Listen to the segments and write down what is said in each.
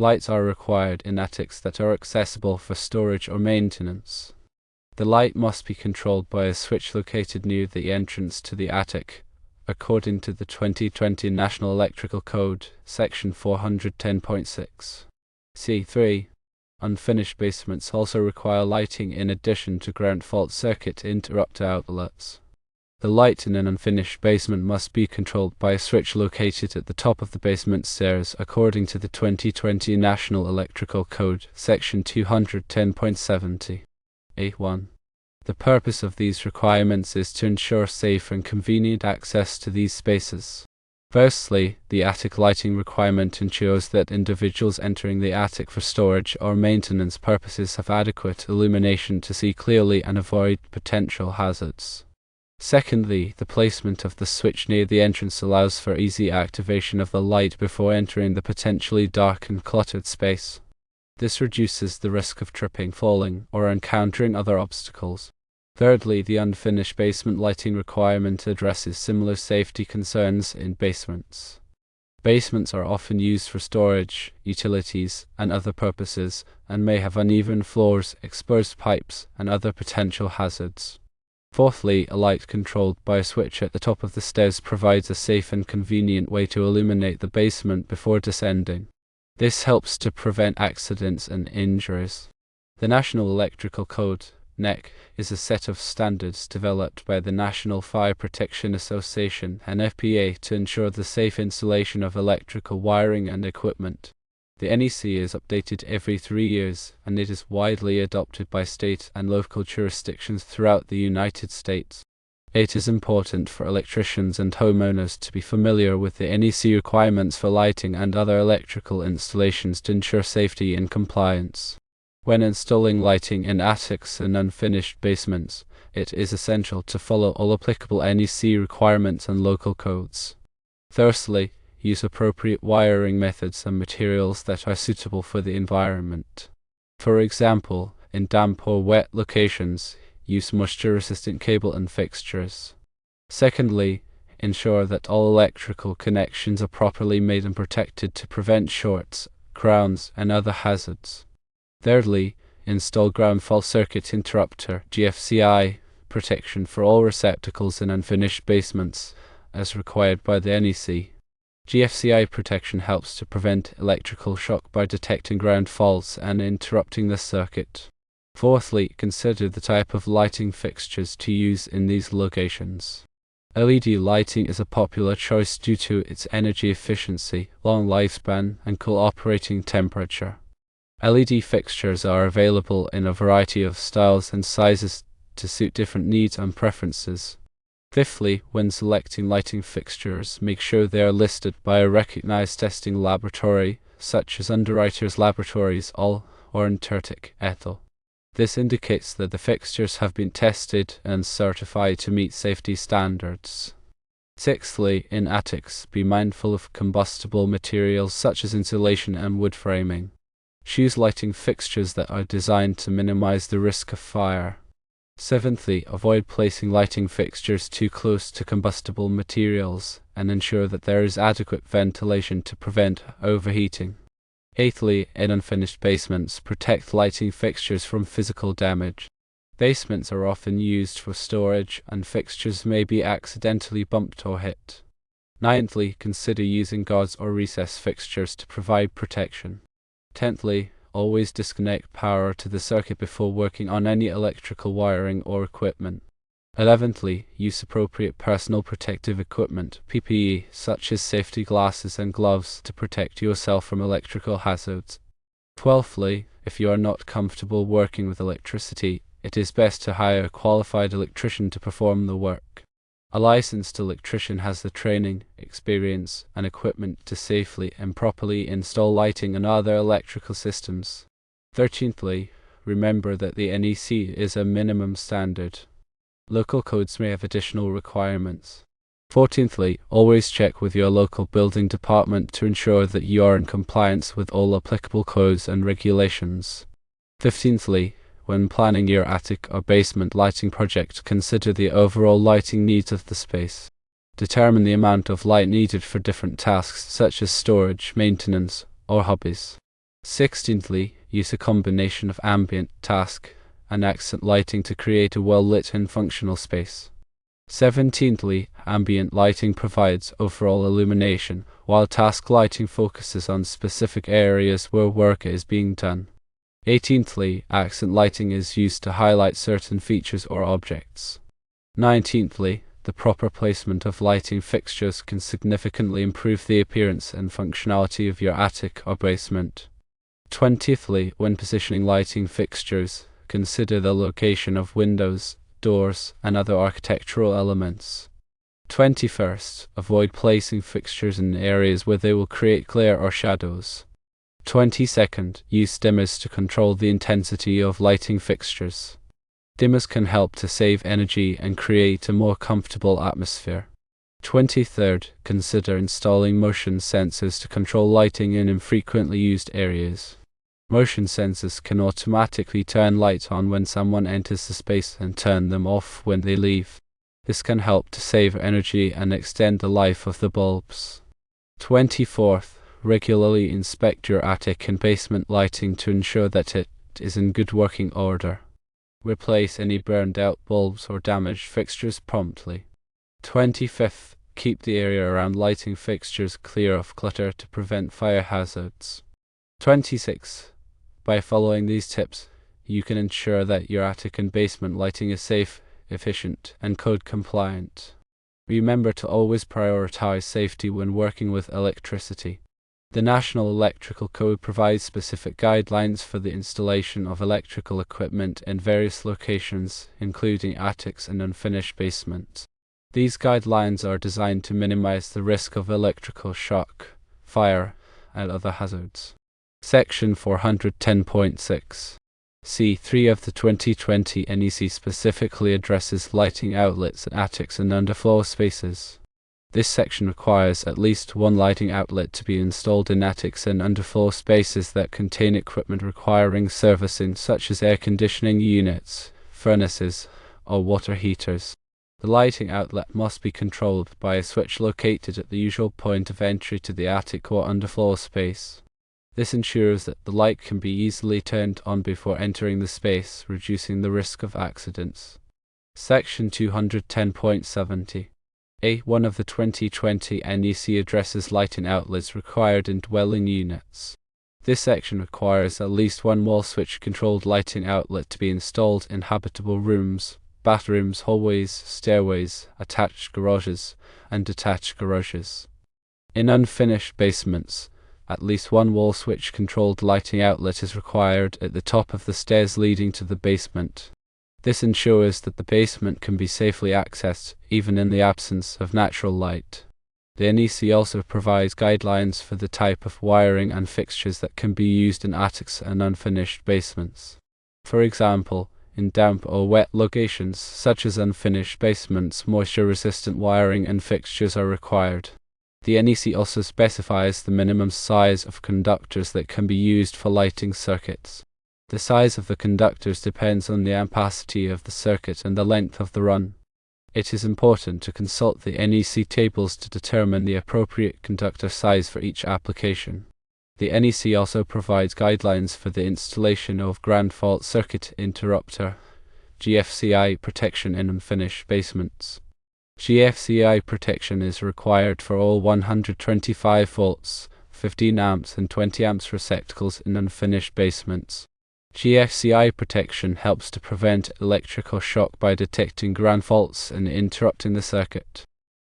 Lights are required in attics that are accessible for storage or maintenance. The light must be controlled by a switch located near the entrance to the attic, according to the 2020 National Electrical Code, Section 410.6. C3. Unfinished basements also require lighting in addition to ground fault circuit interrupter outlets. The light in an unfinished basement must be controlled by a switch located at the top of the basement stairs according to the 2020 National Electrical Code, Section 210.70. A1. The purpose of these requirements is to ensure safe and convenient access to these spaces. Firstly, the attic lighting requirement ensures that individuals entering the attic for storage or maintenance purposes have adequate illumination to see clearly and avoid potential hazards. Secondly, the placement of the switch near the entrance allows for easy activation of the light before entering the potentially dark and cluttered space. This reduces the risk of tripping, falling, or encountering other obstacles. Thirdly, the unfinished basement lighting requirement addresses similar safety concerns in basements. Basements are often used for storage, utilities, and other purposes, and may have uneven floors, exposed pipes, and other potential hazards. Fourthly, a light controlled by a switch at the top of the stairs provides a safe and convenient way to illuminate the basement before descending. This helps to prevent accidents and injuries. The National Electrical Code, NEC, is a set of standards developed by the National Fire Protection Association (NFPA) to ensure the safe installation of electrical wiring and equipment. The NEC is updated every 3 years, and it is widely adopted by state and local jurisdictions throughout the United States. It is important for electricians and homeowners to be familiar with the NEC requirements for lighting and other electrical installations to ensure safety and compliance. When installing lighting in attics and unfinished basements, it is essential to follow all applicable NEC requirements and local codes. Firstly, use appropriate wiring methods and materials that are suitable for the environment. For example, in damp or wet locations, use moisture-resistant cable and fixtures. Secondly, ensure that all electrical connections are properly made and protected to prevent shorts, grounds, and other hazards. Thirdly, install ground fault circuit interrupter (GFCI) protection for all receptacles in unfinished basements, as required by the NEC. GFCI protection helps to prevent electrical shock by detecting ground faults and interrupting the circuit. Fourthly, consider the type of lighting fixtures to use in these locations. LED lighting is a popular choice due to its energy efficiency, long lifespan, and cool operating temperature. LED fixtures are available in a variety of styles and sizes to suit different needs and preferences. Fifthly, when selecting lighting fixtures, make sure they are listed by a recognized testing laboratory, such as Underwriters Laboratories, or Intertic, Ethel. This indicates that the fixtures have been tested and certified to meet safety standards. Sixthly, in attics, be mindful of combustible materials such as insulation and wood framing. Choose lighting fixtures that are designed to minimize the risk of fire. Seventhly, avoid placing lighting fixtures too close to combustible materials, and ensure that there is adequate ventilation to prevent overheating. Eighthly, in unfinished basements, protect lighting fixtures from physical damage. Basements are often used for storage, and fixtures may be accidentally bumped or hit. Ninthly, consider using guards or recess fixtures to provide protection. Tenthly, always disconnect power to the circuit before working on any electrical wiring or equipment. 11thly, use appropriate personal protective equipment, PPE, such as safety glasses and gloves to protect yourself from electrical hazards. 12thly, if you are not comfortable working with electricity, it is best to hire a qualified electrician to perform the work. A licensed electrician has the training, experience, and equipment to safely and properly install lighting and other electrical systems. 13thly, remember that the NEC is a minimum standard. Local codes may have additional requirements. 14thly, always check with your local building department to ensure that you are in compliance with all applicable codes and regulations. 15thly, when planning your attic or basement lighting project, consider the overall lighting needs of the space. Determine the amount of light needed for different tasks such as storage, maintenance, or hobbies. 16thly, use a combination of ambient, task, and accent lighting to create a well-lit and functional space. 17thly, ambient lighting provides overall illumination, while task lighting focuses on specific areas where work is being done. 18thly, accent lighting is used to highlight certain features or objects. 19thly, the proper placement of lighting fixtures can significantly improve the appearance and functionality of your attic or basement. 20thly, when positioning lighting fixtures, consider the location of windows, doors, and other architectural elements. 21st, avoid placing fixtures in areas where they will create glare or shadows. 22nd, use dimmers to control the intensity of lighting fixtures. Dimmers can help to save energy and create a more comfortable atmosphere. 23rd, consider installing motion sensors to control lighting in infrequently used areas. Motion sensors can automatically turn lights on when someone enters the space and turn them off when they leave. This can help to save energy and extend the life of the bulbs. 24th, regularly inspect your attic and basement lighting to ensure that it is in good working order. Replace any burned out bulbs or damaged fixtures promptly. 25th, keep the area around lighting fixtures clear of clutter to prevent fire hazards. 26th, by following these tips, you can ensure that your attic and basement lighting is safe, efficient, and code compliant. Remember to always prioritize safety when working with electricity. The National Electrical Code provides specific guidelines for the installation of electrical equipment in various locations, including attics and unfinished basements. These guidelines are designed to minimize the risk of electrical shock, fire, and other hazards. Section 410.6 C3 of the 2020 NEC specifically addresses lighting outlets in attics and underfloor spaces. This section requires at least one lighting outlet to be installed in attics and underfloor spaces that contain equipment requiring servicing, such as air conditioning units, furnaces, or water heaters. The lighting outlet must be controlled by a switch located at the usual point of entry to the attic or underfloor space. This ensures that the light can be easily turned on before entering the space, reducing the risk of accidents. Section 210.70 A1 of the 2020 NEC addresses lighting outlets required in dwelling units. This section requires at least one wall switch controlled lighting outlet to be installed in habitable rooms, bathrooms, hallways, stairways, attached garages, and detached garages. In unfinished basements, at least one wall switch controlled lighting outlet is required at the top of the stairs leading to the basement. This ensures that the basement can be safely accessed even in the absence of natural light. The NEC also provides guidelines for the type of wiring and fixtures that can be used in attics and unfinished basements. For example, in damp or wet locations such as unfinished basements, moisture-resistant wiring and fixtures are required. The NEC also specifies the minimum size of conductors that can be used for lighting circuits. The size of the conductors depends on the ampacity of the circuit and the length of the run. It is important to consult the NEC tables to determine the appropriate conductor size for each application. The NEC also provides guidelines for the installation of ground fault circuit interrupter (GFCI) protection in unfinished basements. GFCI protection is required for all 125 volts, 15 amps and 20 amps receptacles in unfinished basements. GFCI protection helps to prevent electrical shock by detecting ground faults and interrupting the circuit.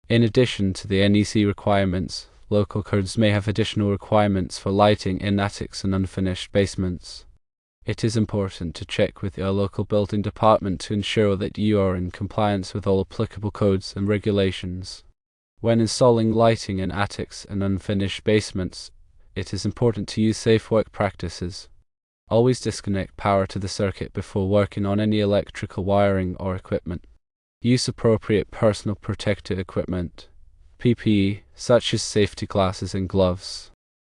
In addition to the NEC requirements, local codes may have additional requirements for lighting in attics and unfinished basements. It is important to check with your local building department to ensure that you are in compliance with all applicable codes and regulations. When installing lighting in attics and unfinished basements, it is important to use safe work practices. Always disconnect power to the circuit before working on any electrical wiring or equipment. Use appropriate personal protective equipment, PPE, such as safety glasses and gloves.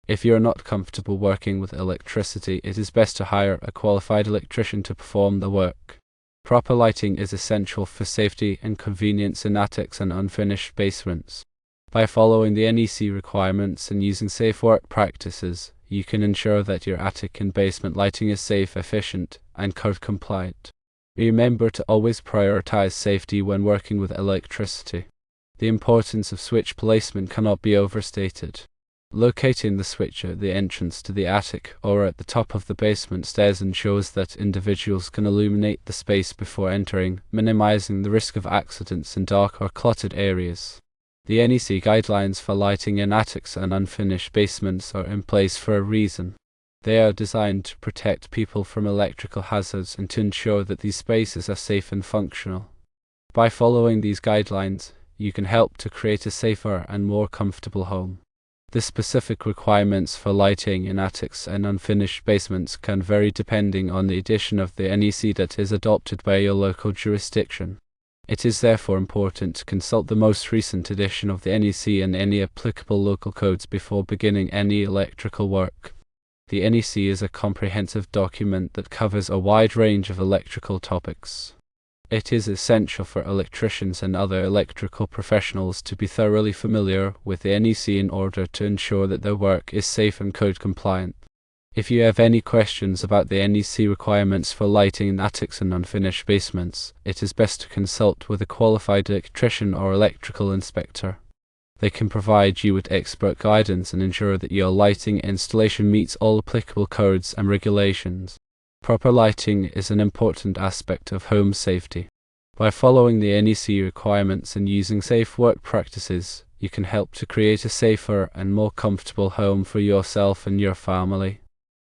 If you are not comfortable working with electricity, it is best to hire a qualified electrician to perform the work. Proper lighting is essential for safety and convenience in attics and unfinished basements. By following the NEC requirements and using safe work practices, you can ensure that your attic and basement lighting is safe, efficient, and code compliant. Remember to always prioritize safety when working with electricity. The importance of switch placement cannot be overstated. Locating the switch at the entrance to the attic or at the top of the basement stairs ensures that individuals can illuminate the space before entering, minimizing the risk of accidents in dark or cluttered areas. The NEC guidelines for lighting in attics and unfinished basements are in place for a reason. They are designed to protect people from electrical hazards and to ensure that these spaces are safe and functional. By following these guidelines, you can help to create a safer and more comfortable home. The specific requirements for lighting in attics and unfinished basements can vary depending on the edition of the NEC that is adopted by your local jurisdiction. It is therefore important to consult the most recent edition of the NEC and any applicable local codes before beginning any electrical work. The NEC is a comprehensive document that covers a wide range of electrical topics. It is essential for electricians and other electrical professionals to be thoroughly familiar with the NEC in order to ensure that their work is safe and code compliant. If you have any questions about the NEC requirements for lighting in attics and unfinished basements, it is best to consult with a qualified electrician or electrical inspector. They can provide you with expert guidance and ensure that your lighting installation meets all applicable codes and regulations. Proper lighting is an important aspect of home safety. By following the NEC requirements and using safe work practices, you can help to create a safer and more comfortable home for yourself and your family.